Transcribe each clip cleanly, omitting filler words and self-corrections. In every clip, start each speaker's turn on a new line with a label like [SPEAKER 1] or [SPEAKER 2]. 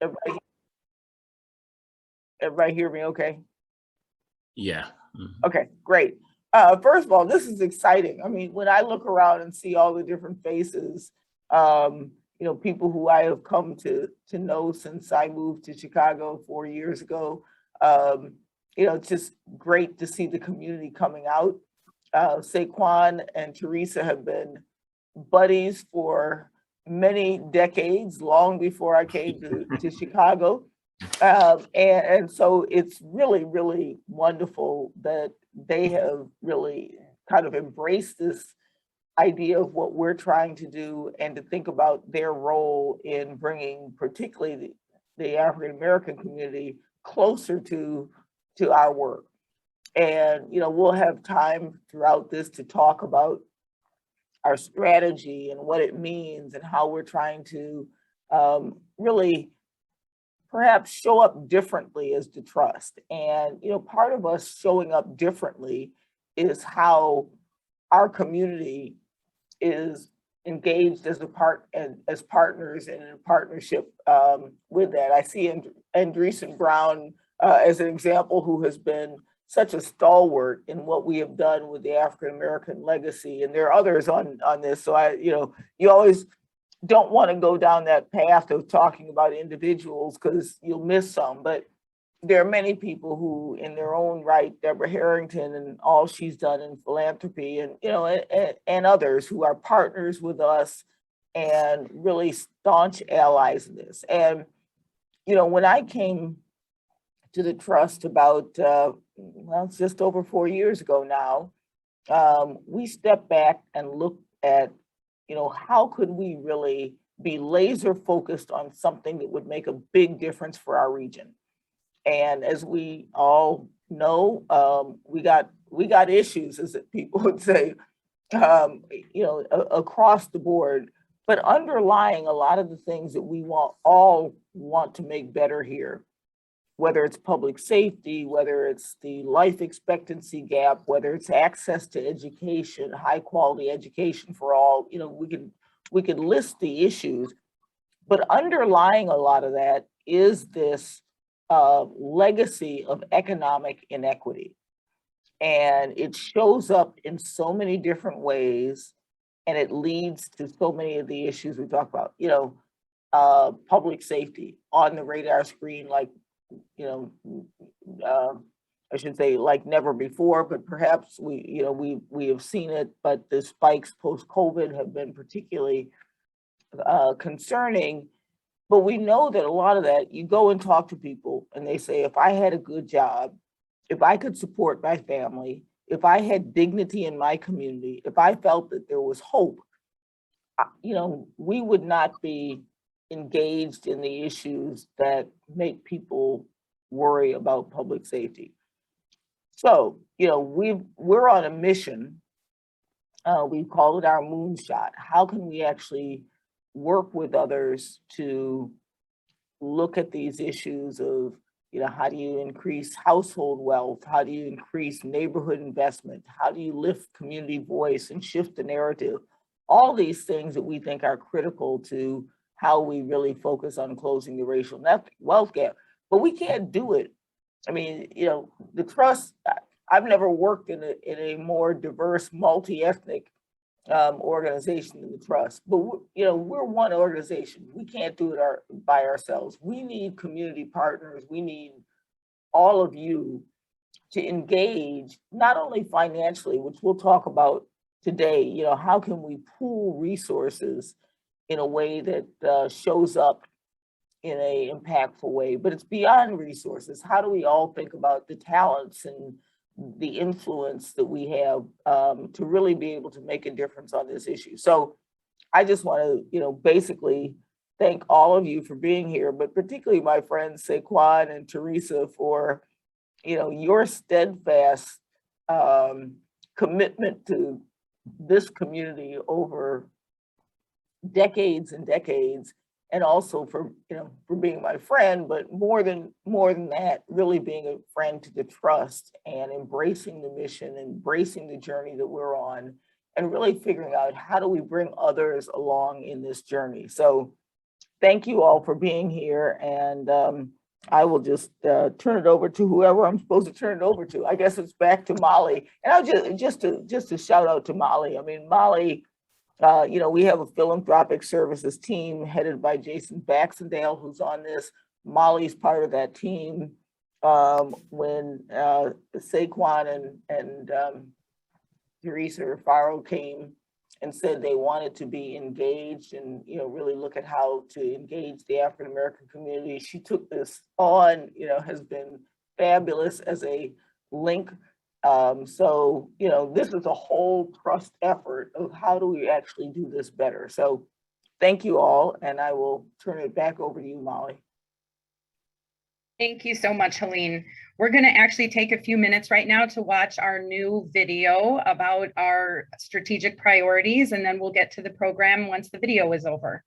[SPEAKER 1] Everybody, everybody hear me okay?
[SPEAKER 2] Yeah.
[SPEAKER 1] Okay, great. First of all, this is exciting. I mean, when I look around and see all the different faces, people who I have come to know since I moved to Chicago 4 years ago, it's just great to see the community coming out. Sequane and Teresa have been buddies for many decades, long before I came to Chicago. And so it's really, really wonderful that they have really kind of embraced this idea of what we're trying to do and to think about their role in bringing particularly the African American community closer to our work. And, we'll have time throughout this to talk about our strategy and what it means and how we're trying to really perhaps show up differently as the trust. And, part of us showing up differently is how our community is engaged as as partners and in partnership with that. I see Andreessen Brown as an example, who has been such a stalwart in what we have done with the African American legacy, and there are others on this. So you always don't want to go down that path of talking about individuals because you'll miss some, but there are many people who in their own right, Deborah Harrington and all she's done in philanthropy, and and others who are partners with us and really staunch allies in this. And when I came to the trust about it's just over 4 years ago now, we stepped back and looked at how could we really be laser focused on something that would make a big difference for our region. And as we all know, we got issues, as people would say, across the board. But underlying a lot of the things that we all want to make better here, whether it's public safety, whether it's the life expectancy gap, whether it's access to education, high quality education for all, we could list the issues, but underlying a lot of that is this legacy of economic inequity. And it shows up in so many different ways, and it leads to so many of the issues we talk about, public safety on the radar screen, like, I should say like never before, but perhaps we have seen it, but the spikes post-COVID have been particularly concerning. But we know that a lot of that, you go and talk to people and they say, if I had a good job, if I could support my family, if I had dignity in my community, if I felt that there was hope, we would not be engaged in the issues that make people worry about public safety. So, we're on a mission. We call it our moonshot. How can we actually work with others to look at these issues of, how do you increase household wealth? How do you increase neighborhood investment? How do you lift community voice and shift the narrative? All these things that we think are critical to how we really focus on closing the racial wealth gap. But we can't do it. I mean, the trust, I've never worked in a more diverse, multi-ethnic organization than the trust, but we're one organization. We can't do it by ourselves. We need community partners. We need all of you to engage, not only financially, which we'll talk about today, how can we pool resources in a way that shows up in a impactful way, but it's beyond resources. How do we all think about the talents and the influence that we have to really be able to make a difference on this issue? So I just want to, basically thank all of you for being here, but particularly my friends Sequane and Teresa for, your steadfast commitment to this community over decades and decades, and also for being my friend, but more than that, really being a friend to the trust and embracing the mission, embracing the journey that we're on, and really figuring out how do we bring others along in this journey. So thank you all for being here. And I will just turn it over to whoever I'm supposed to turn it over to. I guess it's back to Molly. And I'll just to shout out to Molly. I mean, Molly, we have a philanthropic services team headed by Jason Baxendale, who's on this. Molly's part of that team. When Sequane and Teresa Faro came and said they wanted to be engaged and, really look at how to engage the African-American community, she took this on, has been fabulous as a link. So, this is a whole trust effort of how do we actually do this better. So thank you all, and I will turn it back over to you, Molly.
[SPEAKER 3] Thank you so much, Helene. We're going to actually take a few minutes right now to watch our new video about our strategic priorities, and then we'll get to the program once the video is over.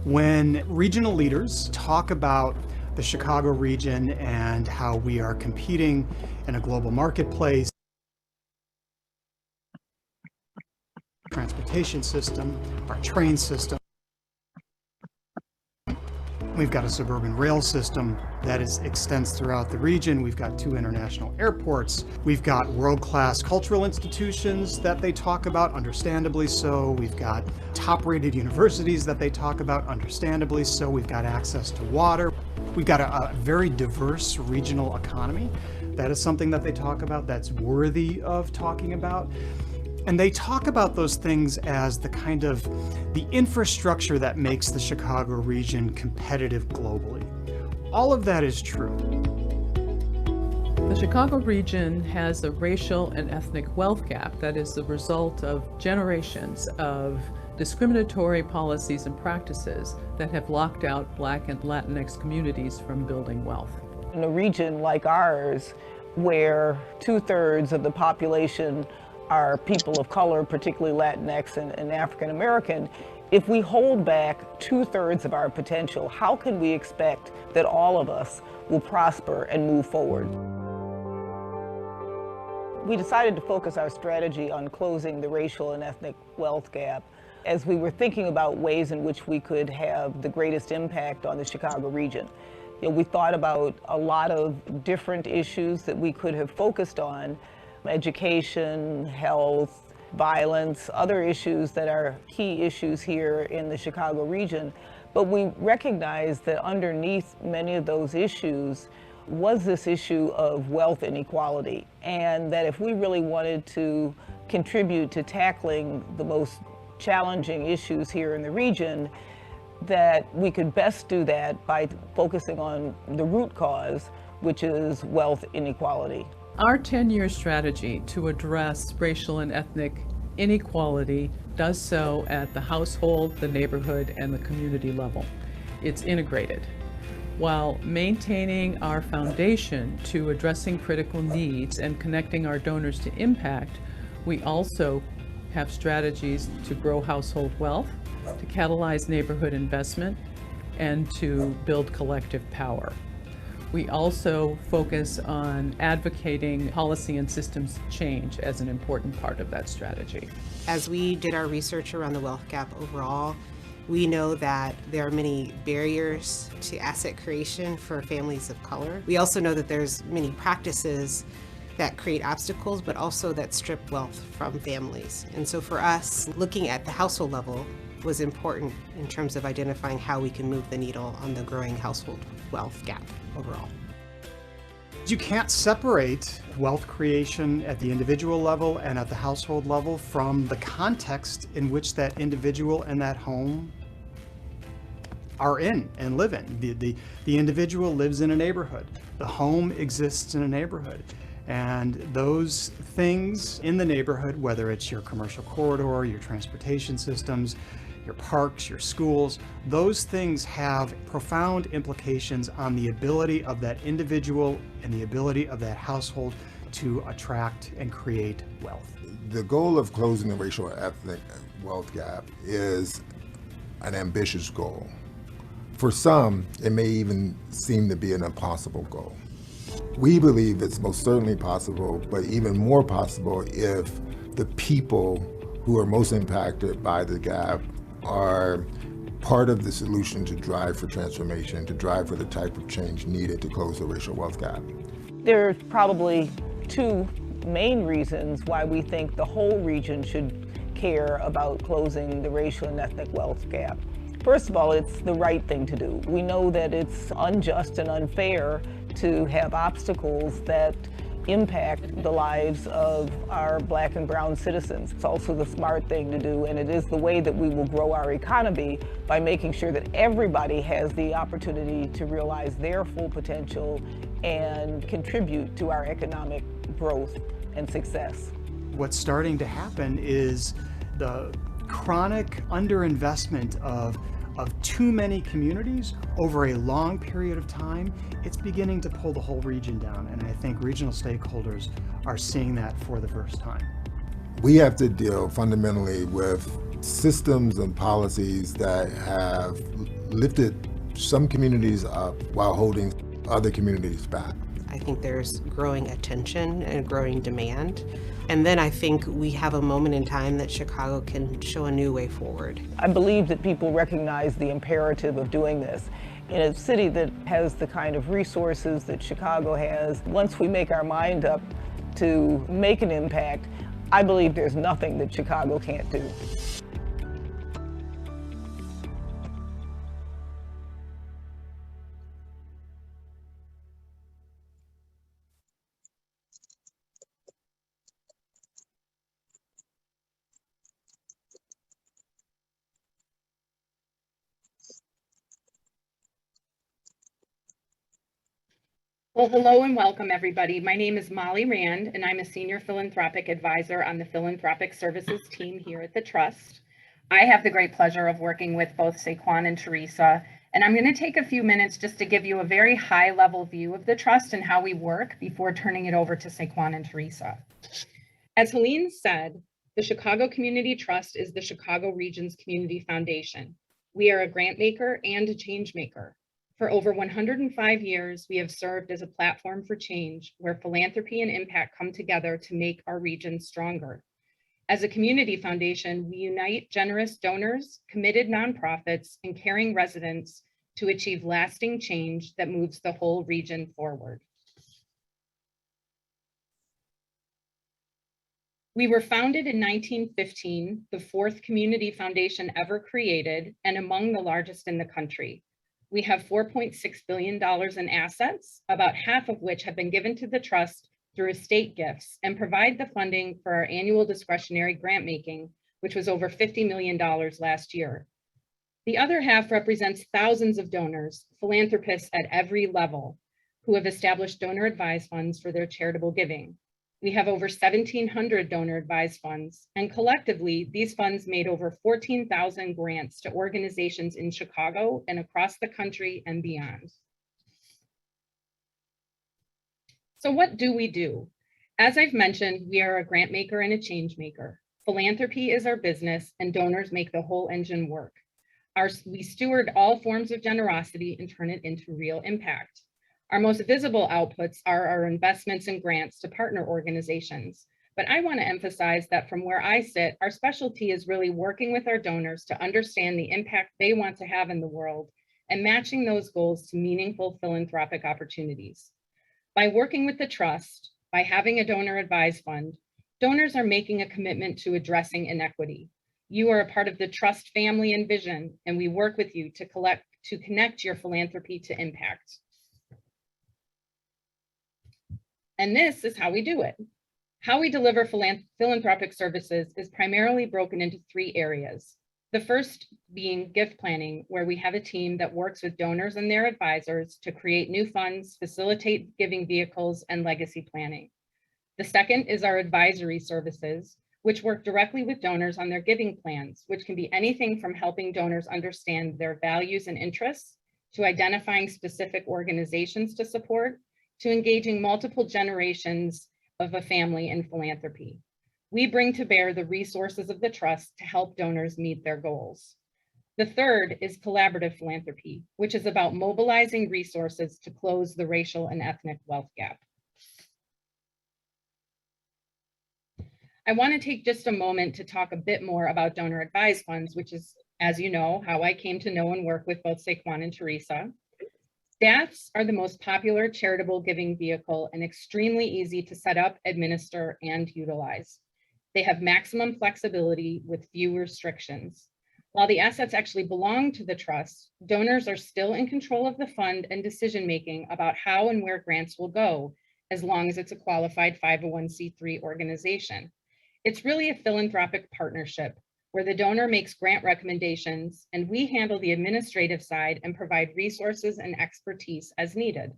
[SPEAKER 4] When regional leaders talk about the Chicago region and how we are competing in a global marketplace, transportation system, our train system, we've got a suburban rail system that extends throughout the region. We've got 2 international airports. We've got world-class cultural institutions that they talk about, understandably so. We've got top-rated universities that they talk about, understandably so. We've got access to water. We've got a very diverse regional economy. That is something that they talk about that's worthy of talking about. And they talk about those things as the kind of the infrastructure that makes the Chicago region competitive globally. All of that is true.
[SPEAKER 5] The Chicago region has a racial and ethnic wealth gap that is the result of generations of discriminatory policies and practices that have locked out Black and Latinx communities from building wealth.
[SPEAKER 1] In a region like ours, where 2/3 of the population are people of color, particularly Latinx and African American, if we hold back 2/3 of our potential, how can we expect that all of us will prosper and move forward? We decided to focus our strategy on closing the racial and ethnic wealth gap as we were thinking about ways in which we could have the greatest impact on the Chicago region. We thought about a lot of different issues that we could have focused on: education, health, violence, other issues that are key issues here in the Chicago region. But we recognized that underneath many of those issues was this issue of wealth inequality, and that if we really wanted to contribute to tackling the most challenging issues here in the region, that we could best do that by focusing on the root cause, which is wealth inequality.
[SPEAKER 5] Our 10-year strategy to address racial and ethnic inequality does so at the household, the neighborhood, and the community level. It's integrated. While maintaining our foundation to addressing critical needs and connecting our donors to impact, we also have strategies to grow household wealth, to catalyze neighborhood investment, and to build collective power. We also focus on advocating policy and systems change as an important part of that strategy.
[SPEAKER 6] As we did our research around the wealth gap overall, we know that there are many barriers to asset creation for families of color. We also know that there's many practices that create obstacles, but also that strip wealth from families. And so for us, looking at the household level was important in terms of identifying how we can move the needle on the growing household wealth gap overall.
[SPEAKER 4] You can't separate wealth creation at the individual level and at the household level from the context in which that individual and that home are in and live in. The individual lives in a neighborhood. The home exists in a neighborhood. And those things in the neighborhood, whether it's your commercial corridor, your transportation systems, your parks, your schools, those things have profound implications on the ability of that individual and the ability of that household to attract and create wealth.
[SPEAKER 7] The goal of closing the racial and ethnic wealth gap is an ambitious goal. For some, it may even seem to be an impossible goal. We believe it's most certainly possible, but even more possible if the people who are most impacted by the gap are part of the solution to drive for transformation, to drive for the type of change needed to close the racial wealth gap.
[SPEAKER 1] There's probably two main reasons why we think the whole region should care about closing the racial and ethnic wealth gap. First of all, it's the right thing to do. We know that it's unjust and unfair to have obstacles that impact the lives of our Black and brown citizens. It's also the smart thing to do, and it is the way that we will grow our economy by making sure that everybody has the opportunity to realize their full potential and contribute to our economic growth and success.
[SPEAKER 4] What's starting to happen is the chronic underinvestment of too many communities over a long period of time. It's beginning to pull the whole region down, and I think regional stakeholders are seeing that for the first time.
[SPEAKER 7] We have to deal fundamentally with systems and policies that have lifted some communities up while holding other communities back.
[SPEAKER 6] I think there's growing attention and growing demand. And then I think we have a moment in time that Chicago can show a new way forward.
[SPEAKER 1] I believe that people recognize the imperative of doing this. In a city that has the kind of resources that Chicago has, once we make our mind up to make an impact, I believe there's nothing that Chicago can't do.
[SPEAKER 3] Well, hello and welcome, everybody. My name is Molly Rand, and I'm a Senior Philanthropic Advisor on the Philanthropic Services team here at the Trust. I have the great pleasure of working with both Sequane and Teresa, and I'm going to take a few minutes just to give you a very high-level view of the Trust and how we work before turning it over to Sequane and Teresa. As Helene said, the Chicago Community Trust is the Chicago Region's community foundation. We are a grant maker and a change maker. For over 105 years, we have served as a platform for change where philanthropy and impact come together to make our region stronger. As a community foundation, we unite generous donors, committed nonprofits, and caring residents to achieve lasting change that moves the whole region forward. We were founded in 1915, the fourth community foundation ever created, and among the largest in the country. We have $4.6 billion in assets, about half of which have been given to the Trust through estate gifts, and provide the funding for our annual discretionary grant making, which was over $50 million last year. The other half represents thousands of donors, philanthropists at every level, who have established donor advised funds for their charitable giving. We have over 1,700 donor advised funds, and collectively, these funds made over 14,000 grants to organizations in Chicago and across the country and beyond. So what do we do? As I've mentioned, we are a grant maker and a change maker. Philanthropy is our business, and donors make the whole engine work. We steward all forms of generosity and turn it into real impact. Our most visible outputs are our investments and grants to partner organizations. But I want to emphasize that from where I sit, our specialty is really working with our donors to understand the impact they want to have in the world and matching those goals to meaningful philanthropic opportunities. By working with the Trust, by having a donor advised fund, donors are making a commitment to addressing inequity. You are a part of the Trust family and vision, and we work with you to connect your philanthropy to impact. And this is how we do it. How we deliver philanthropic services is primarily broken into three areas. The first being gift planning, where we have a team that works with donors and their advisors to create new funds, facilitate giving vehicles, and legacy planning. The second is our advisory services, which work directly with donors on their giving plans, which can be anything from helping donors understand their values and interests, to identifying specific organizations to support, to engaging multiple generations of a family in philanthropy. We bring to bear the resources of the Trust to help donors meet their goals. The third is collaborative philanthropy, which is about mobilizing resources to close the racial and ethnic wealth gap. I want to take just a moment to talk a bit more about donor advised funds, which is, as you know, how I came to know and work with both Sequane and Teresa. DAFs are the most popular charitable giving vehicle and extremely easy to set up, administer, and utilize. They have maximum flexibility with few restrictions. While the assets actually belong to the trust, donors are still in control of the fund and decision-making about how and where grants will go, as long as it's a qualified 501c3 organization. It's really a philanthropic partnership where the donor makes grant recommendations and we handle the administrative side and provide resources and expertise as needed.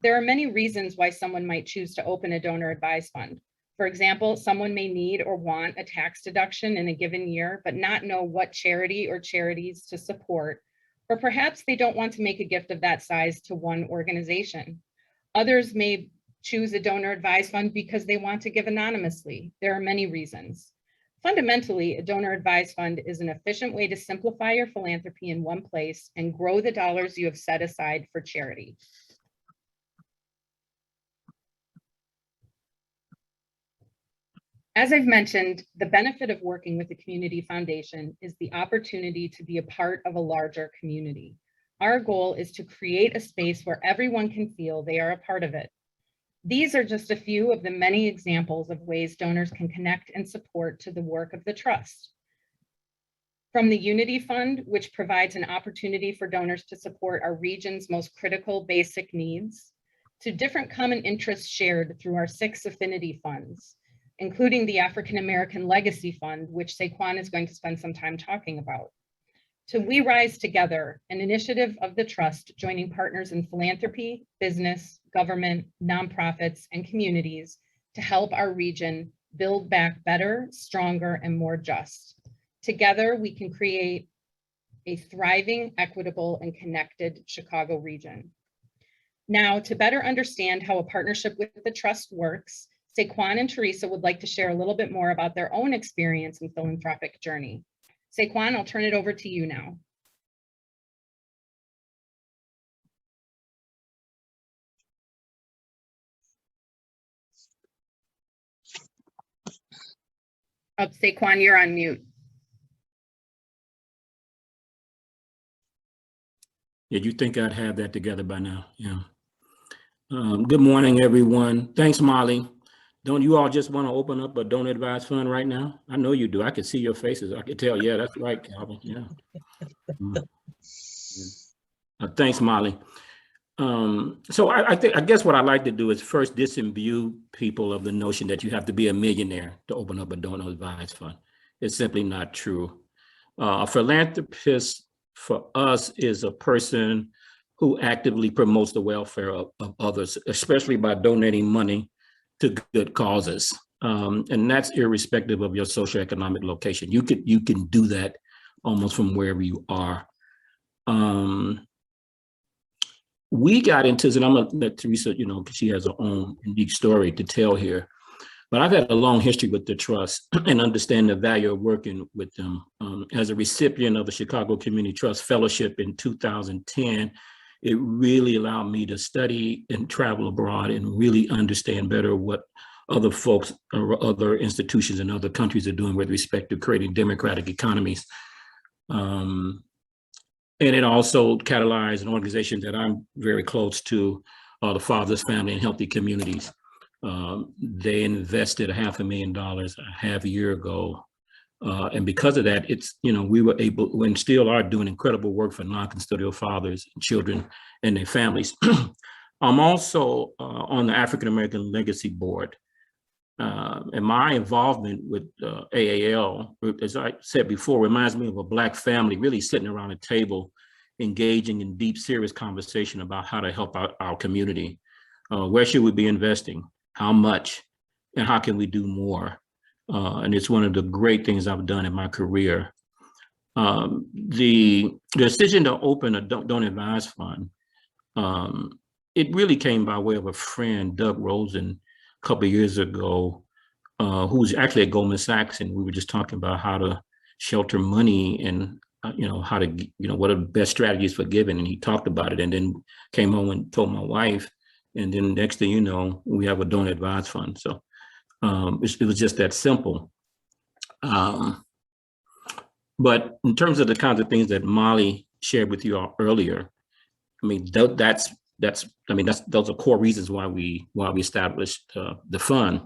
[SPEAKER 3] There are many reasons why someone might choose to open a donor advised fund. For example, someone may need or want a tax deduction in a given year, but not know what charity or charities to support, or perhaps they don't want to make a gift of that size to one organization. Others may choose a donor advised fund because they want to give anonymously. There are many reasons. Fundamentally, a donor advised fund is an efficient way to simplify your philanthropy in one place and grow the dollars you have set aside for charity. As I've mentioned, the benefit of working with the community foundation is the opportunity to be a part of a larger community. Our goal is to create a space where everyone can feel they are a part of it. These are just a few of the many examples of ways donors can connect and support to the work of the trust. From the Unity Fund, which provides an opportunity for donors to support our region's most critical basic needs, to different common interests shared through our 6 affinity funds, including the African American Legacy Fund, which Sequane is going to spend some time talking about. To We Rise Together, an initiative of the trust joining partners in philanthropy, business, government, nonprofits, and communities to help our region build back better, stronger, and more just. Together, we can create a thriving, equitable, and connected Chicago region. Now, to better understand how a partnership with the trust works, Sequane and Teresa would like to share a little bit more about their own experience and philanthropic journey. Sequane, I'll turn it over to you now. Oh, Sequane, you're on mute.
[SPEAKER 2] Yeah, you'd think I'd have that together by now. Yeah. Good morning, everyone. Thanks, Molly. Don't you all just want to open up a donor advised fund right now? I know you do. I could see your faces. I could tell. Yeah, that's right, Calvin. Yeah. Thanks, Molly. So I guess what I'd like to do is first disimbue people of the notion that you have to be a millionaire to open up a donor advised fund. It's simply not true. A philanthropist for us is a person who actively promotes the welfare of others, especially by donating money to good causes. And that's irrespective of your socioeconomic location. You can do that almost from wherever you are. We got into this, and I'm gonna let Teresa, because she has her own unique story to tell here. But I've had a long history with the trust and understand the value of working with them. As a recipient of the Chicago Community Trust Fellowship in 2010, it really allowed me to study and travel abroad and really understand better what other folks or other institutions in other countries are doing with respect to creating democratic economies. And it also catalyzed an organization that I'm very close to, the Father's Family and Healthy Communities. They invested $500,000 a half a year ago. And because of that, it's, we were able, and still are doing incredible work for non-custodial fathers and children and their families. I'm also on the African American Legacy Board. And my involvement with AAL, as I said before, reminds me of a Black family really sitting around a table, engaging in deep, serious conversation about how to help out our community. Where should we be investing? How much? And how can we do more? And it's one of the great things I've done in my career. The decision to open a donor advised fund, it really came by way of a friend, Doug Rosen, a couple of years ago, who's actually at Goldman Sachs, and we were just talking about how to shelter money and how to, what are the best strategies for giving, and he talked about it, and then came home and told my wife, and then next thing you know, we have a donor advised fund. So It was just that simple. But in terms of the kinds of things that Molly shared with you all earlier, I mean, those are core reasons why we established the fund.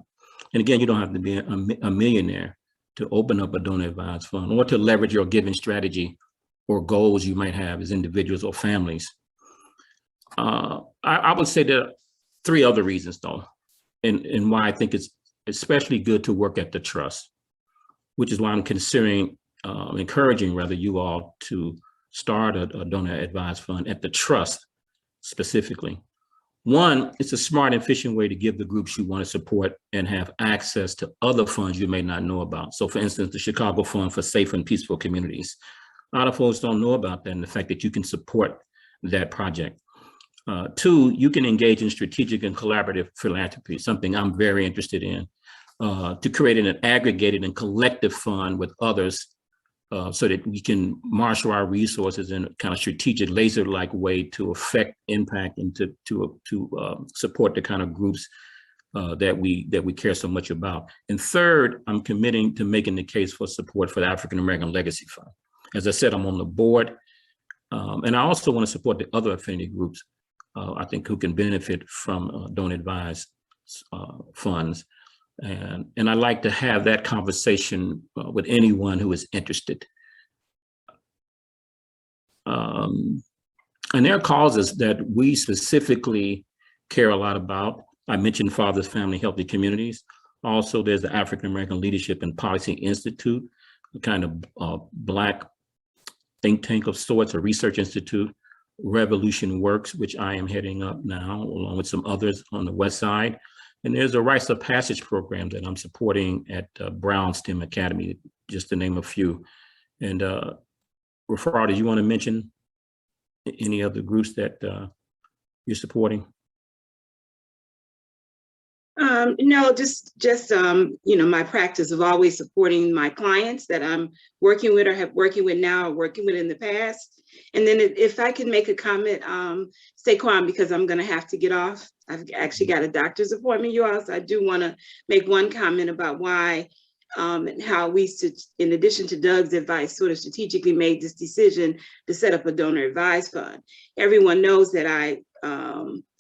[SPEAKER 2] And again, you don't have to be a millionaire to open up a donor advised fund or to leverage your giving strategy or goals you might have as individuals or families. I would say there are three other reasons though, and why I think it's especially good to work at the trust, which is why I'm considering encouraging rather you all to start a donor advised fund at the trust specifically. One, it's a smart and efficient way to give the groups you want to support and have access to other funds you may not know about. So for instance, the Chicago Fund for Safe and Peaceful Communities. A lot of folks don't know about that and the fact that you can support that project. Two, you can engage in strategic and collaborative philanthropy, something I'm very interested in, to create an aggregated and collective fund with others so that we can marshal our resources in a kind of strategic laser-like way to affect impact and to support the kind of groups that we care so much about. And third, I'm committing to making the case for support for the African American Legacy Fund. As I said, I'm on the board, and I also want to support the other affinity groups I think who can benefit from donor advised funds. And I like to have that conversation with anyone who is interested. And there are causes that we specifically care a lot about. I mentioned Fathers, Family, Healthy Communities. Also, there's the African American Leadership and Policy Institute, a kind of Black think tank of sorts, a research institute. Revolution Works, which I am heading up now, along with some others on the West Side. And there's a Rites of Passage program that I'm supporting at Brown STEM Academy, just to name a few. And Rafar, do you want to mention any other groups that you're supporting?
[SPEAKER 8] No, just you know, my practice of always supporting my clients that I'm working with or have working with now or working with in the past. And then if I can make a comment, Sequane, because I'm going to have to get off. I've actually got a doctor's appointment, you all. So I do want to make one comment about why and how we, in addition to Doug's advice, sort of strategically made this decision to set up a donor advised fund. Everyone knows that I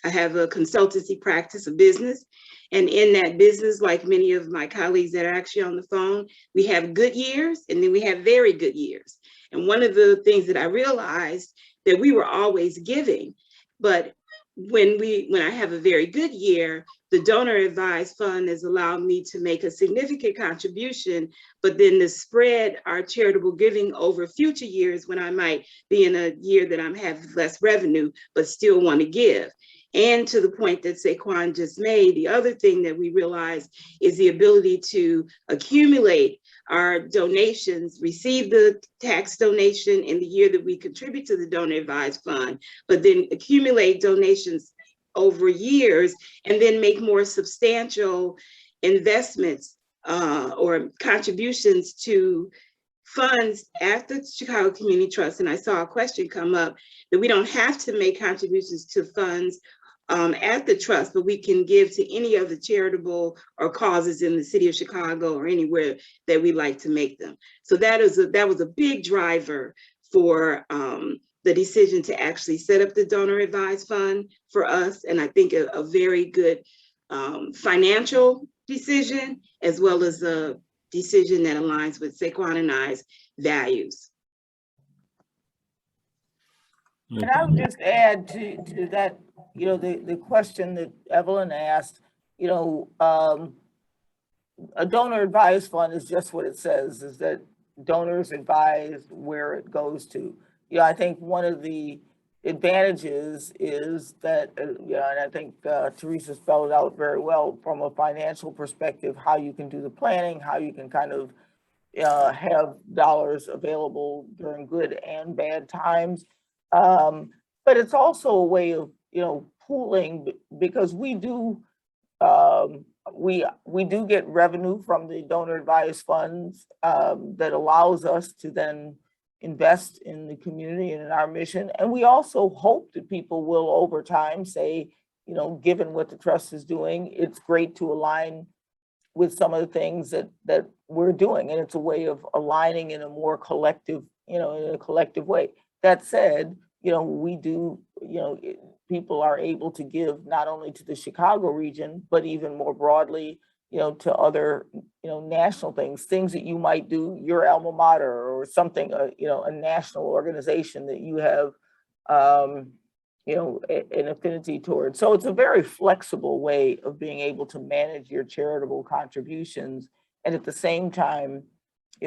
[SPEAKER 8] have a consultancy practice, a business. And in that business, like many of my colleagues that are actually on the phone, we have good years and then we have very good years. And one of the things that I realized that we were always giving, but when I have a very good year, the donor advised fund has allowed me to make a significant contribution, but then to spread our charitable giving over future years when I might be in a year that I have less revenue, but still want to give. And to the point that Sequane just made, the other thing that we realized is the ability to accumulate our donations, receive the tax donation in the year that we contribute to the donor advised fund, but then accumulate donations over years and then make more substantial investments or contributions to funds at the Chicago Community Trust. And I saw a question come up that we don't have to make contributions to funds at the trust, but we can give to any of the charitable or causes in the city of Chicago or anywhere that we like to make them. So that was a big driver for the decision to actually set up the donor advised fund for us. And I think a very good financial decision, as well as a decision that aligns with Sequane and I's values.
[SPEAKER 1] And I would just add to that, you know, the question that Evelyn asked, you know, a donor advised fund is just what it says, is that donors advise where it goes to. You know, I think one of the advantages is that, you know, and I think Teresa spelled it out very well from a financial perspective, how you can do the planning, how you can kind of have dollars available during good and bad times. But it's also a way of, you know, pooling, because we do get revenue from the donor advised funds that allows us to then invest in the community and in our mission. And we also hope that people will over time say, you know, given what the trust is doing, it's great to align with some of the things that we're doing, and it's a way of aligning in a more collective, in a collective way. That said, we do, people are able to give not only to the Chicago region, but even more broadly, to other, national things that you might do, your alma mater or something, a national organization that you have, an affinity towards. So it's a very flexible way of being able to manage your charitable contributions and at the same time,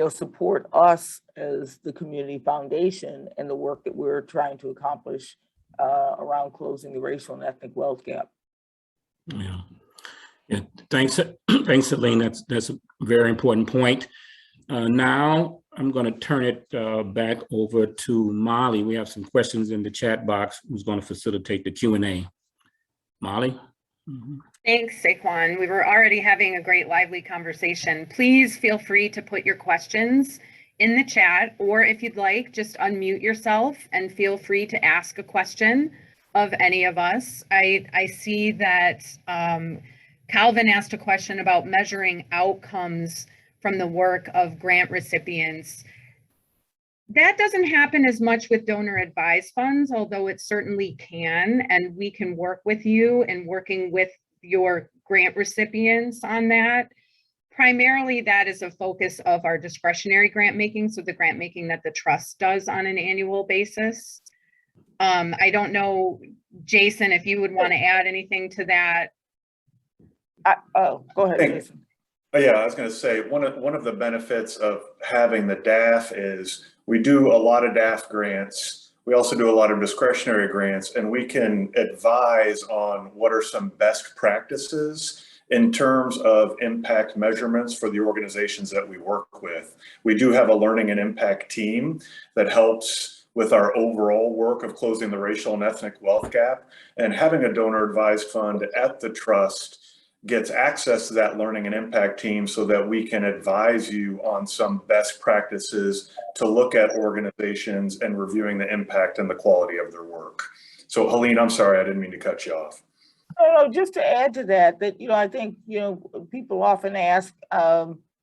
[SPEAKER 1] support us as the community foundation and the work that we're trying to accomplish around closing the racial and ethnic wealth gap.
[SPEAKER 2] Yeah. Yeah. Thanks, Elaine. That's a very important point. Now I'm going to turn it back over to Molly. We have some questions in the chat box. Who's going to facilitate the Q&A? Molly?
[SPEAKER 3] Thanks, Sequane. We were already having a great lively conversation. Please feel free to put your questions in the chat, or if you'd like, just unmute yourself and feel free to ask a question of any of us. I see that Calvin asked a question about measuring outcomes from the work of grant recipients. That doesn't happen as much with donor advised funds, although it certainly can, and we can work with you in working with your grant recipients on that. Primarily, that is a focus of our discretionary grant making, so the grant making that the trust does on an annual basis. I don't know, Jason, if you would want to add anything to that.
[SPEAKER 1] Go ahead, Jason.
[SPEAKER 9] Yeah, I was going to say one of the benefits of having the DAF is we do a lot of DAF grants. We also do a lot of discretionary grants, and we can advise on what are some best practices in terms of impact measurements for the organizations that we work with. We do have a learning and impact team that helps with our overall work of closing the racial and ethnic wealth gap, and having a donor advised fund at the trust gets access to that learning and impact team so that we can advise you on some best practices to look at organizations and reviewing the impact and the quality of their work. So Helene, I'm sorry, I didn't mean to cut you off.
[SPEAKER 1] No, just to add to that, I think, people often ask,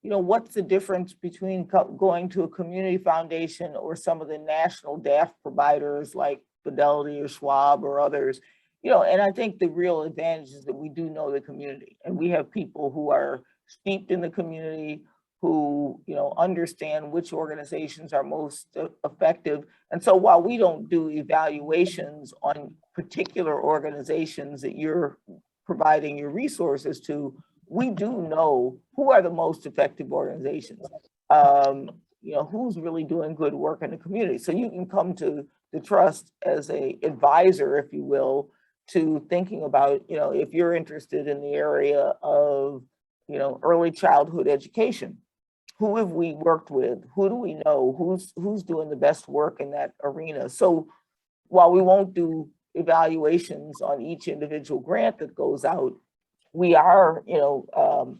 [SPEAKER 1] what's the difference between going to a community foundation or some of the national DAF providers like Fidelity or Schwab or others? And I think the real advantage is that we do know the community, and we have people who are steeped in the community, who, understand which organizations are most effective. And so while we don't do evaluations on particular organizations that you're providing your resources to, we do know who are the most effective organizations, who's really doing good work in the community. So you can come to the trust as a advisor, if you will, to thinking about, if you're interested in the area of, early childhood education, who have we worked with? Who do we know? Who's doing the best work in that arena? So while we won't do evaluations on each individual grant that goes out, we are,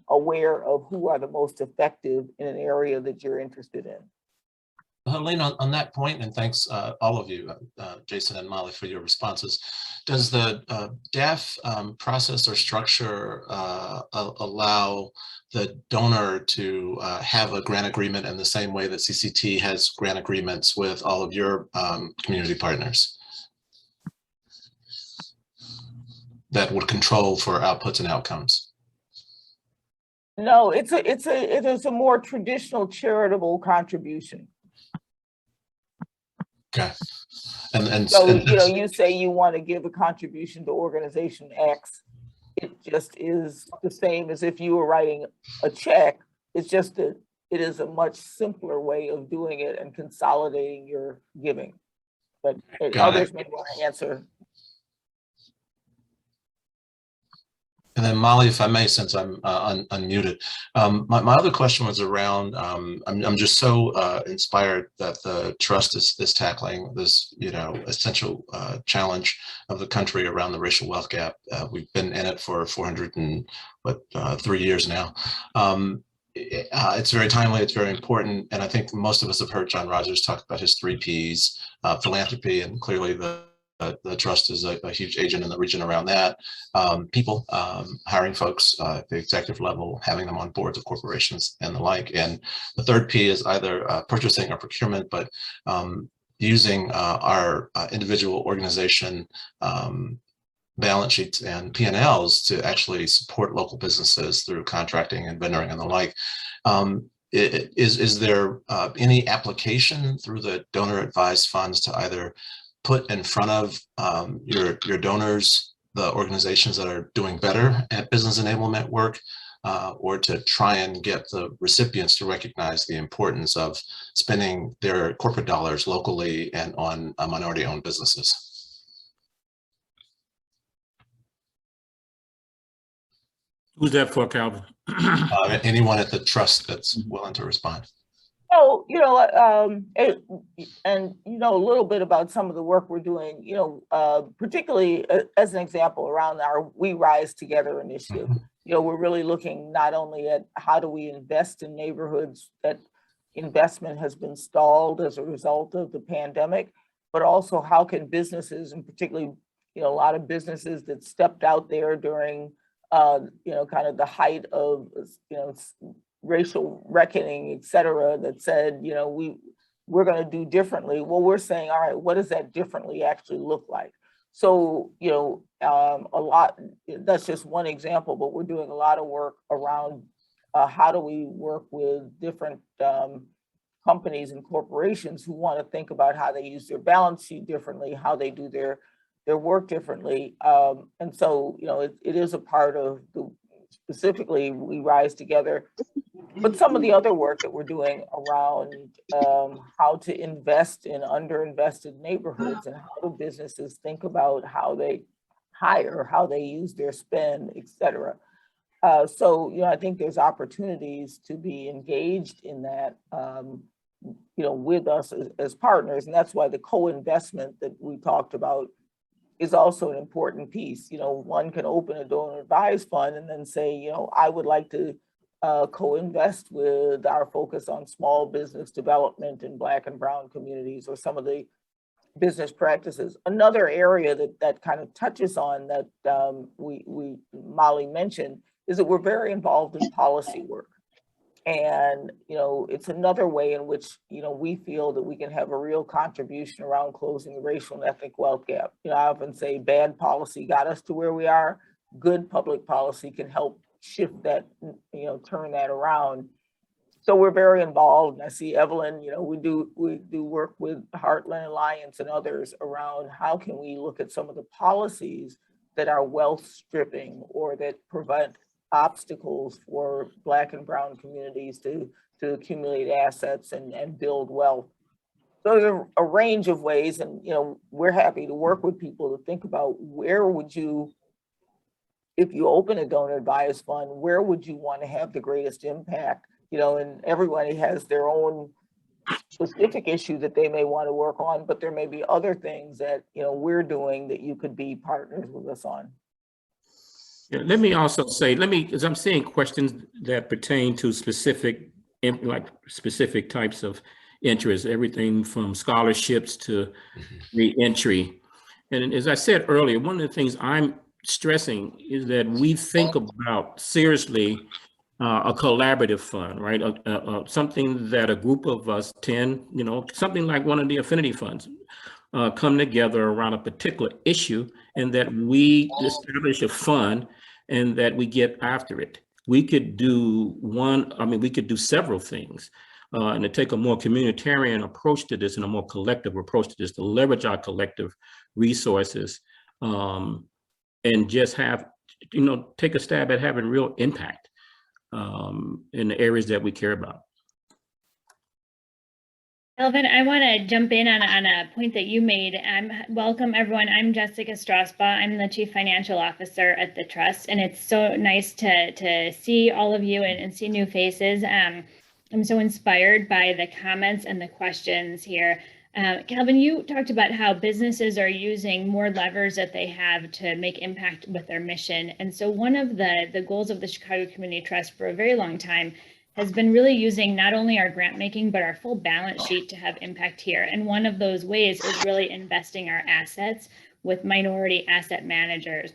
[SPEAKER 1] aware of who are the most effective in an area that you're interested in.
[SPEAKER 10] Helene, on that point, and thanks all of you, Jason and Molly, for your responses. Does the DAF process or structure allow the donor to have a grant agreement in the same way that CCT has grant agreements with all of your community partners that would control for outputs and outcomes?
[SPEAKER 1] No, it is a more traditional charitable contribution.
[SPEAKER 10] Okay. And
[SPEAKER 1] so, you say you want to give a contribution to organization X. It just is the same as if you were writing a check. It's just that it is a much simpler way of doing it and consolidating your giving. But others may want to answer.
[SPEAKER 10] And then Molly, if I may, since I'm unmuted, my other question was around, I'm just so inspired that the trust is tackling this, essential challenge of the country around the racial wealth gap. We've been in it for 3 years now. It's very timely, it's very important. And I think most of us have heard John Rogers talk about his 3 Ps, philanthropy, and clearly the the trust is a huge agent in the region around that. People, hiring folks at the executive level, having them on boards of corporations and the like. And the third P is either purchasing or procurement, but using our individual organization balance sheets and P&Ls to actually support local businesses through contracting and vendoring and the like. Is there any application through the donor advised funds to either put in front of your donors the organizations that are doing better at business enablement work, or to try and get the recipients to recognize the importance of spending their corporate dollars locally and on minority-owned businesses?
[SPEAKER 2] Who's that for, Calvin?
[SPEAKER 10] Anyone at the trust that's willing to respond.
[SPEAKER 1] So, and a little bit about some of the work we're doing, particularly as an example around our We Rise Together initiative. We're really looking not only at how do we invest in neighborhoods that investment has been stalled as a result of the pandemic, but also how can businesses, and particularly, a lot of businesses that stepped out there during, kind of the height of, racial reckoning, et cetera, that said, we're going to do differently. Well, we're saying, all right, what does that differently actually look like? So, a lot, that's just one example, but we're doing a lot of work around how do we work with different companies and corporations who want to think about how they use their balance sheet differently, how they do their work differently. And so, it is a part of the, specifically We Rise Together, but some of the other work that we're doing around how to invest in underinvested neighborhoods and how do businesses think about how they hire, how they use their spend, et cetera. So, I think there's opportunities to be engaged in that, with us as partners. And that's why the co-investment that we talked about is also an important piece. One can open a donor advised fund and then say, I would like to co-invest with our focus on small business development in Black and Brown communities, or some of the business practices. Another area that kind of touches on that Molly mentioned is that we're very involved in policy work. And, it's another way in which, we feel that we can have a real contribution around closing the racial and ethnic wealth gap. I often say bad policy got us to where we are. Good public policy can help shift that, turn that around. So we're very involved. And I see Evelyn, we do work with Heartland Alliance and others around how can we look at some of the policies that are wealth stripping or that prevent obstacles for Black and Brown communities to accumulate assets and build wealth. So there's a range of ways, and we're happy to work with people to think about where would you, if you open a donor advised fund, where would you want to have the greatest impact? And everybody has their own specific issue that they may want to work on, but there may be other things that we're doing that you could be partners with us on.
[SPEAKER 2] Yeah, let me also say, because I'm seeing questions that pertain to specific types of interests, everything from scholarships to re-entry. And as I said earlier, one of the things I'm stressing is that we think about seriously a collaborative fund, right? Something that a group of us 10, something like one of the affinity funds, come together around a particular issue, and that we establish a fund and that we get after it. We could do we could do several things, and to take a more communitarian approach to this and a more collective approach to this, to leverage our collective resources, and just have, take a stab at having real impact in the areas that we care about.
[SPEAKER 11] Elvin, I want to jump in on a point that you made. Welcome, everyone. I'm Jessica Strasbaugh. I'm the Chief Financial Officer at the Trust, and it's so nice to see all of you and see new faces. I'm so inspired by the comments and the questions here. Calvin, you talked about how businesses are using more levers that they have to make impact with their mission. And so one of the goals of the Chicago Community Trust for a very long time has been really using not only our grant making, but our full balance sheet to have impact here. And one of those ways is really investing our assets with minority asset managers.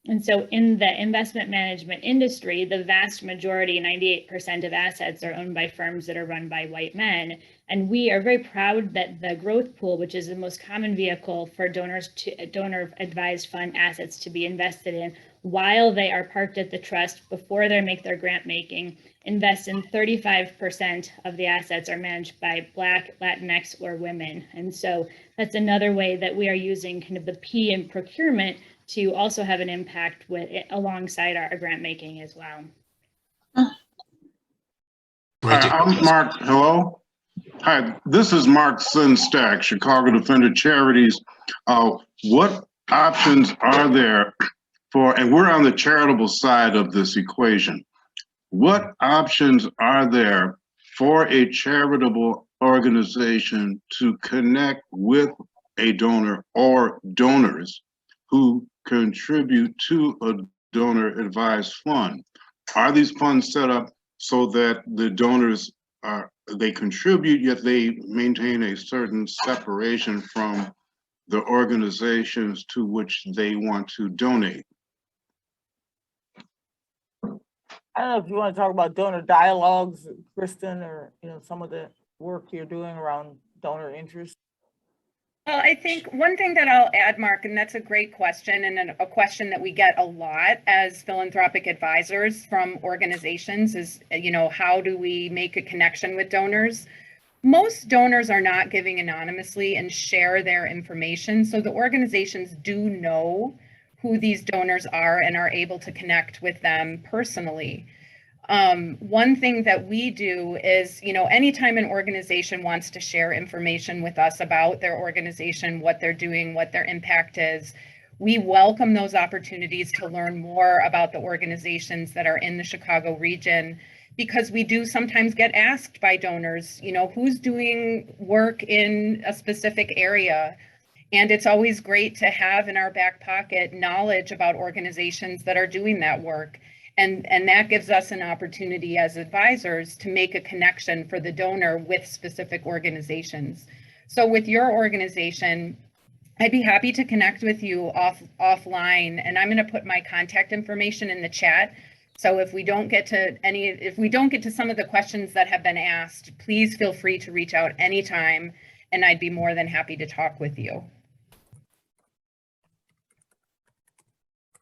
[SPEAKER 11] And so in the investment management industry, the vast majority, 98% of assets are owned by firms that are run by white men. And we are very proud that the growth pool, which is the most common vehicle for donor advised fund assets to be invested in while they are parked at the trust before they make their grant making, invest in 35% of the assets are managed by Black, Latinx, or women. And so that's another way that we are using kind of the P in procurement to also have an impact with it alongside our grant making as well.
[SPEAKER 12] I'm Mark. Hello. Hi, this is Mark Sinstack, Chicago Defender Charities. What options are there for, and we're on the charitable side of this equation, what options are there for a charitable organization to connect with a donor or donors who contribute to a donor advised fund? Are these funds set up so that the donors they contribute, yet they maintain a certain separation from the organizations to which they want to donate?
[SPEAKER 1] I don't know if you want to talk about donor dialogues, Kristen, or some of the work you're doing around donor interest.
[SPEAKER 3] Well, I think one thing that I'll add, Mark, and that's a great question, and a question that we get a lot as philanthropic advisors from organizations is, how do we make a connection with donors? Most donors are not giving anonymously and share their information, so the organizations do know who these donors are and are able to connect with them personally. One thing that we do is, anytime an organization wants to share information with us about their organization, what they're doing, what their impact is, we welcome those opportunities to learn more about the organizations that are in the Chicago region, because we do sometimes get asked by donors, who's doing work in a specific area. And it's always great to have in our back pocket knowledge about organizations that are doing that work. And that gives us an opportunity as advisors to make a connection for the donor with specific organizations. So with your organization, I'd be happy to connect with you offline, and I'm going to put my contact information in the chat. So if we don't get to some of the questions that have been asked, please feel free to reach out anytime, and I'd be more than happy to talk with you.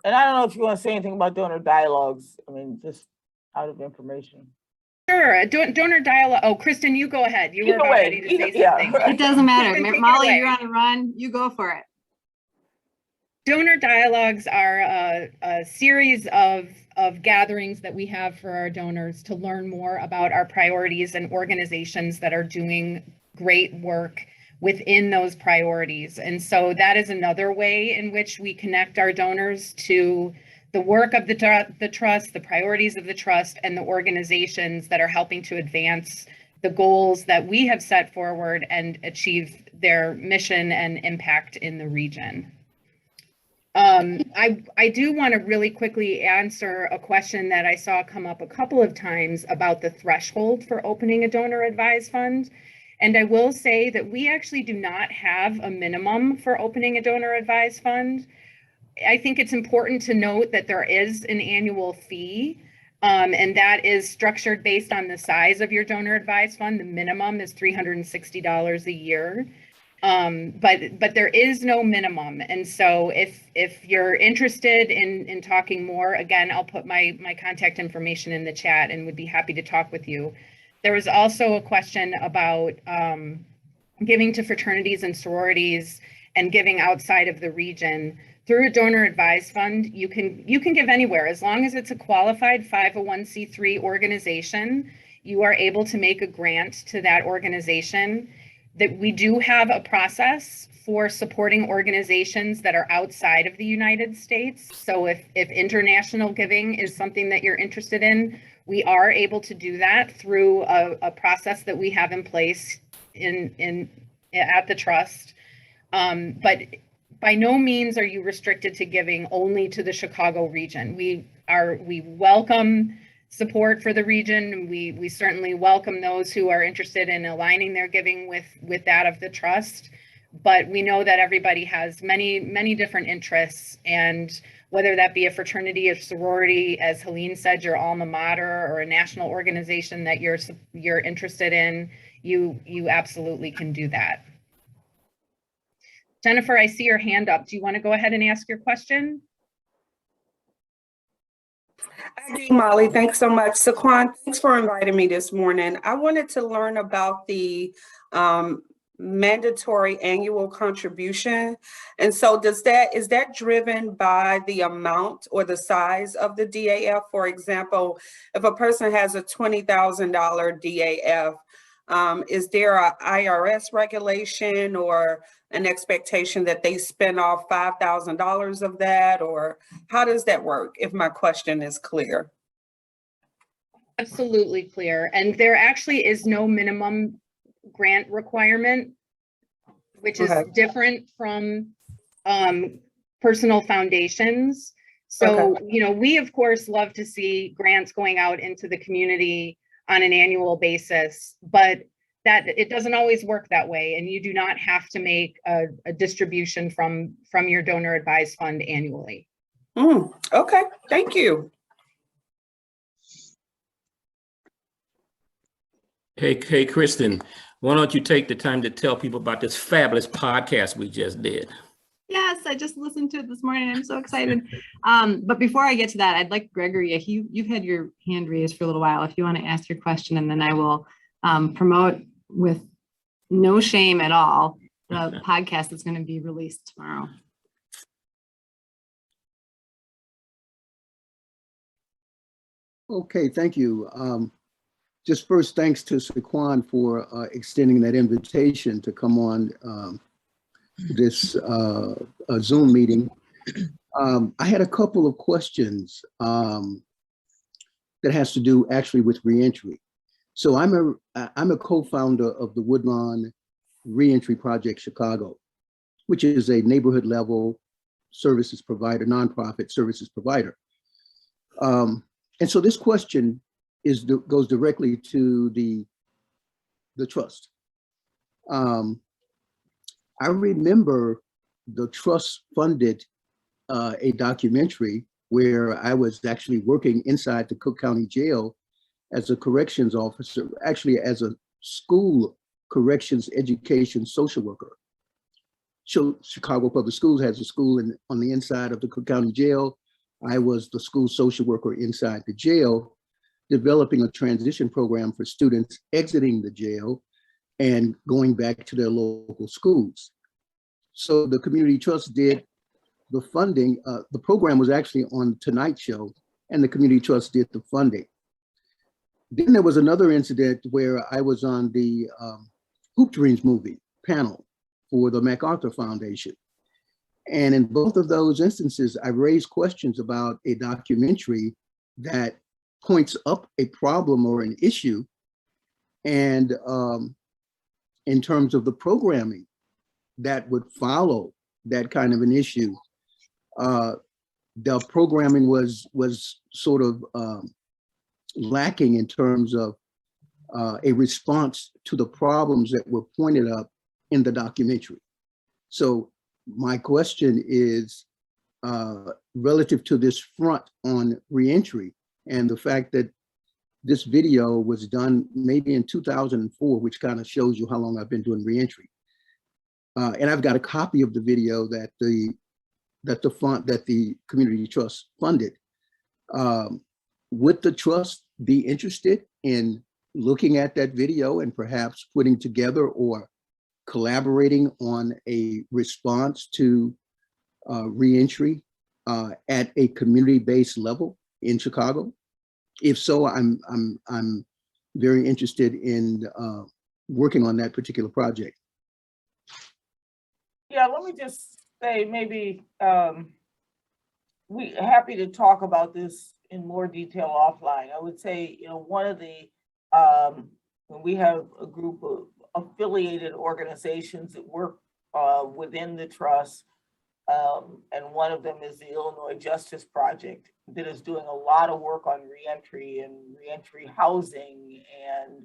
[SPEAKER 1] And I don't know if you want to say anything about donor dialogues. I mean, just out of information.
[SPEAKER 3] Sure, donor dialogue. Oh, Kristen, you go ahead. You were about ready to say something.
[SPEAKER 13] It doesn't matter.
[SPEAKER 3] Kristen,
[SPEAKER 13] Molly, you're on a run. You go for it.
[SPEAKER 3] Donor dialogues are a series of gatherings that we have for our donors to learn more about our priorities and organizations that are doing great work within those priorities. And so that is another way in which we connect our donors to the work of the trust, the priorities of the trust, and the organizations that are helping to advance the goals that we have set forward and achieve their mission and impact in the region. I do want to really quickly answer a question that I saw come up a couple of times about the threshold for opening a donor advised fund. And I will say that we actually do not have a minimum for opening a donor advised fund. I think it's important to note that there is an annual fee, and that is structured based on the size of your donor advised fund. The minimum is $360 a year, but there is no minimum. And so if you're interested in talking more, again, I'll put my contact information in the chat and would be happy to talk with you. There was also a question about giving to fraternities and sororities and giving outside of the region. Through a donor advised fund, you can give anywhere. As long as it's a qualified 501c3 organization, you are able to make a grant to that organization. That we do have a process for supporting organizations that are outside of the United States. So if international giving is something that you're interested in, we are able to do that through a process that we have in place at the trust. But by no means are you restricted to giving only to the Chicago region. We welcome support for the region. We certainly welcome those who are interested in aligning their giving with that of the trust. but we know that everybody has many different interests, and whether that be a fraternity or sorority, as Helene said, your alma mater, or a national organization that you're interested in, you absolutely can do that. Jennifer, I see your hand up. Do you want to go ahead and ask your question?
[SPEAKER 14] I do, Molly. Thanks so much. Sequane, thanks for inviting me this morning. I wanted to learn about the mandatory annual contribution. And so is that driven by the amount or the size of the DAF? For example, if a person has a $20,000 DAF, is there a IRS regulation or an expectation that they spend off $5,000 of that, or how does that work, if my question is clear?
[SPEAKER 3] Absolutely clear. And there actually is no minimum grant requirement, which is different from personal foundations. So, you know, we of course love to see grants going out into the community on an annual basis, but that it doesn't always work that way, and you do not have to make a distribution from your donor advised fund annually.
[SPEAKER 14] Okay, thank you.
[SPEAKER 2] Hey, Kristen, why don't you take the time to tell people about this fabulous podcast we just did?
[SPEAKER 13] Yes, I just listened to it this morning. I'm so excited. But before I get to that, I'd like Gregory, you've had your hand raised for a little while, if you want to ask your question, and then I will promote with no shame at all the podcast that's going to be released tomorrow.
[SPEAKER 15] Okay, thank you. Just first, thanks to Sequane for extending that invitation to come on this Zoom meeting. I had a couple of questions that has to do actually with reentry. So I'm a co-founder of the Woodlawn Reentry Project Chicago, which is a neighborhood level services provider, nonprofit services provider. And so this question goes directly to the trust. I remember the trust funded a documentary where I was actually working inside the Cook County Jail as a corrections officer, actually as a school corrections education social worker. So Chicago Public Schools has a school on the inside of the Cook County Jail. I was the school social worker inside the jail, developing a transition program for students exiting the jail and going back to their local schools. So the Community Trust did the funding. The program was actually on Tonight Show, and the Community Trust did the funding. Then there was another incident where I was on the Hoop Dreams movie panel for the MacArthur Foundation. And in both of those instances, I raised questions about a documentary that points up a problem or an issue. And in terms of the programming that would follow that kind of an issue, the programming was sort of lacking in terms of a response to the problems that were pointed up in the documentary. So my question is relative to this front on reentry and the fact that this video was done maybe in 2004, which kind of shows you how long I've been doing reentry. And I've got a copy of the video that the Community Trust funded. Would the trust be interested in looking at that video and perhaps putting together or collaborating on a response to reentry at a community-based level in Chicago? If so, I'm very interested in working on that particular project.
[SPEAKER 1] Yeah, let me just say maybe we happy to talk about this in more detail offline. I would say, you know, one of the when we have a group of affiliated organizations that work within the trust, and one of them is the Illinois Justice Project that is doing a lot of work on reentry and reentry housing and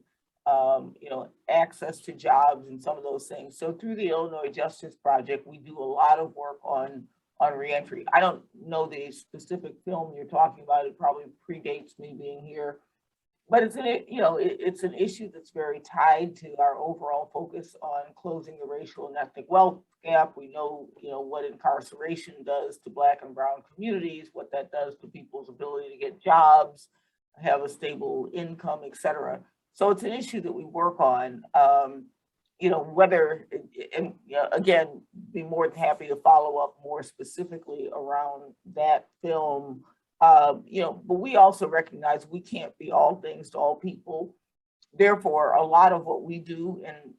[SPEAKER 1] access to jobs and some of those things. So through the Illinois Justice Project, we do a lot of work on reentry. I don't know the specific film you're talking about. It probably predates me being here, but it's an issue that's very tied to our overall focus on closing the racial and ethnic wealth gap. We know, what incarceration does to Black and Brown communities, what that does to people's ability to get jobs, have a stable income, et cetera. So it's an issue that we work on, whether, and again, be more than happy to follow up more specifically around that film. But we also recognize we can't be all things to all people. Therefore, a lot of what we do in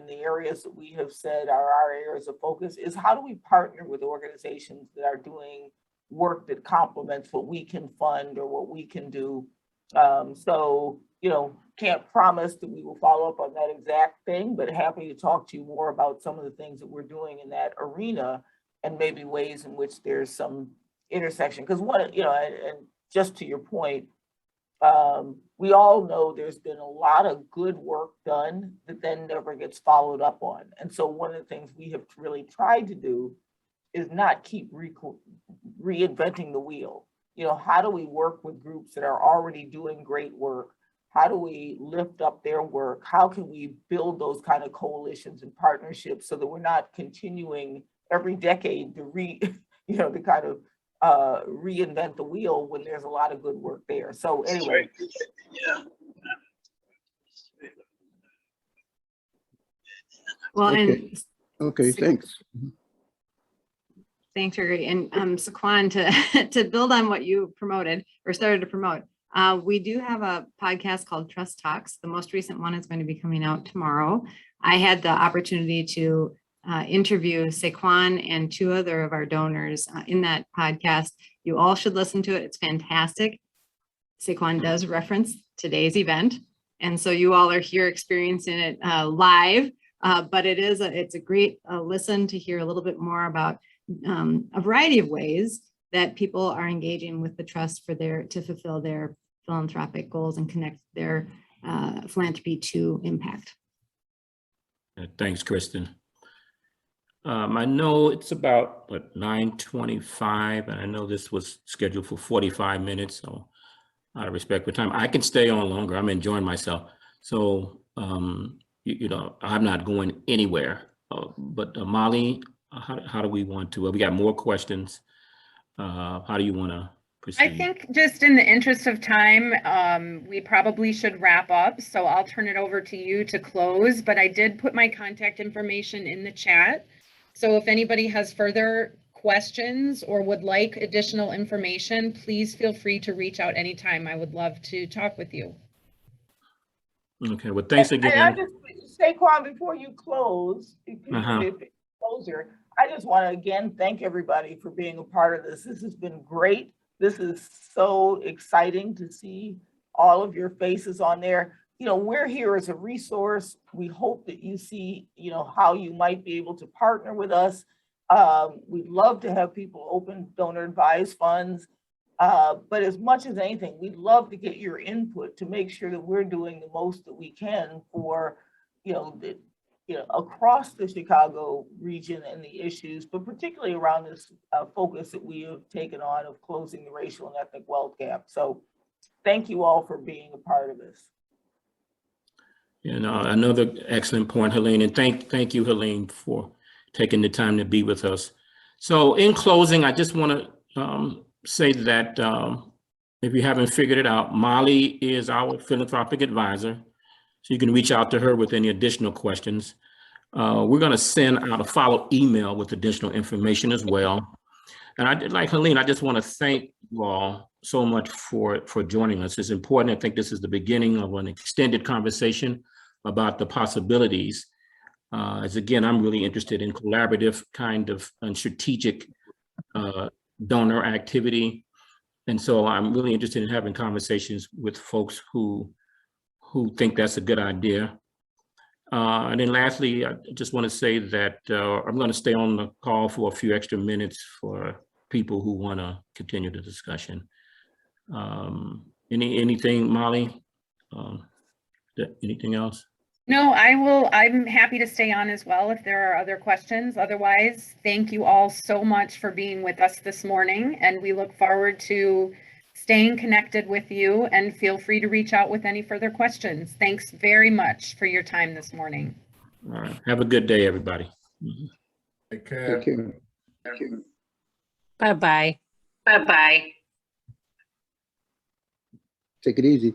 [SPEAKER 1] the areas that we have said are our areas of focus is how do we partner with organizations that are doing work that complements what we can fund or what we can do. Can't promise that we will follow up on that exact thing, but happy to talk to you more about some of the things that we're doing in that arena and maybe ways in which there's some intersection. Because and just to your point, we all know there's been a lot of good work done that then never gets followed up on. And so one of the things we have really tried to do is not keep reinventing the wheel. How do we work with groups that are already doing great work? How do we lift up their work? How can we build those kind of coalitions and partnerships so that we're not continuing every decade to reinvent the wheel when there's a lot of good work there. So anyway.
[SPEAKER 15] Yeah.
[SPEAKER 13] Well,
[SPEAKER 15] okay, thanks.
[SPEAKER 13] Thanks, Gregory. And Sequane, to build on what you promoted or started to promote, we do have a podcast called Trust Talks. The most recent one is going to be coming out tomorrow. I had the opportunity to interview Sequane and two other of our donors in that podcast. You all should listen to it. It's fantastic. Sequane does reference today's event. And so you all are here experiencing it live, but it's a great listen to hear a little bit more about a variety of ways that people are engaging with the trust to fulfill their philanthropic goals and connect their philanthropy to impact.
[SPEAKER 2] Thanks, Kristen. I know it's about 9:25, and I know this was scheduled for 45 minutes. So out of respect for time, I can stay on longer. I'm enjoying myself. So, I'm not going anywhere. But Molly, how do we want to, we got more questions. How do you want to proceed?
[SPEAKER 3] I think just in the interest of time, we probably should wrap up. So I'll turn it over to you to close, but I did put my contact information in the chat. So if anybody has further questions or would like additional information, please feel free to reach out anytime. I would love to talk with you.
[SPEAKER 2] Okay, well, thanks again.
[SPEAKER 1] And I just say, Quan, before you close, I just want to again thank everybody for being a part of this. This has been great. This is so exciting to see all of your faces on there. We're here as a resource. We hope that you see, how you might be able to partner with us. We'd love to have people open donor advised funds. But as much as anything, we'd love to get your input to make sure that we're doing the most that we can for, across the Chicago region and the issues, but particularly around this focus that we have taken on of closing the racial and ethnic wealth gap. So thank you all for being a part of this.
[SPEAKER 2] Another excellent point, Helene, and thank you, Helene, for taking the time to be with us. So in closing, I just want to say that if you haven't figured it out, Molly is our philanthropic advisor. So you can reach out to her with any additional questions. We're going to send out a follow email with additional information as well. And like Helene, I just want to thank you all so much for joining us. It's important. I think this is the beginning of an extended conversation about the possibilities. As again, I'm really interested in collaborative kind of and strategic donor activity. And so I'm really interested in having conversations with folks who think that's a good idea. And then lastly, I just want to say that I'm going to stay on the call for a few extra minutes for people who want to continue the discussion. Anything, Molly? Anything else?
[SPEAKER 3] No, I'm happy to stay on as well if there are other questions. Otherwise, thank you all so much for being with us this morning, and we look forward to staying connected with you, and feel free to reach out with any further questions. Thanks very much for your time this morning.
[SPEAKER 2] All right. Have a good day, everybody.
[SPEAKER 7] Take care.
[SPEAKER 15] Take care.
[SPEAKER 16] Bye-bye.
[SPEAKER 14] Bye-bye.
[SPEAKER 15] Take it easy.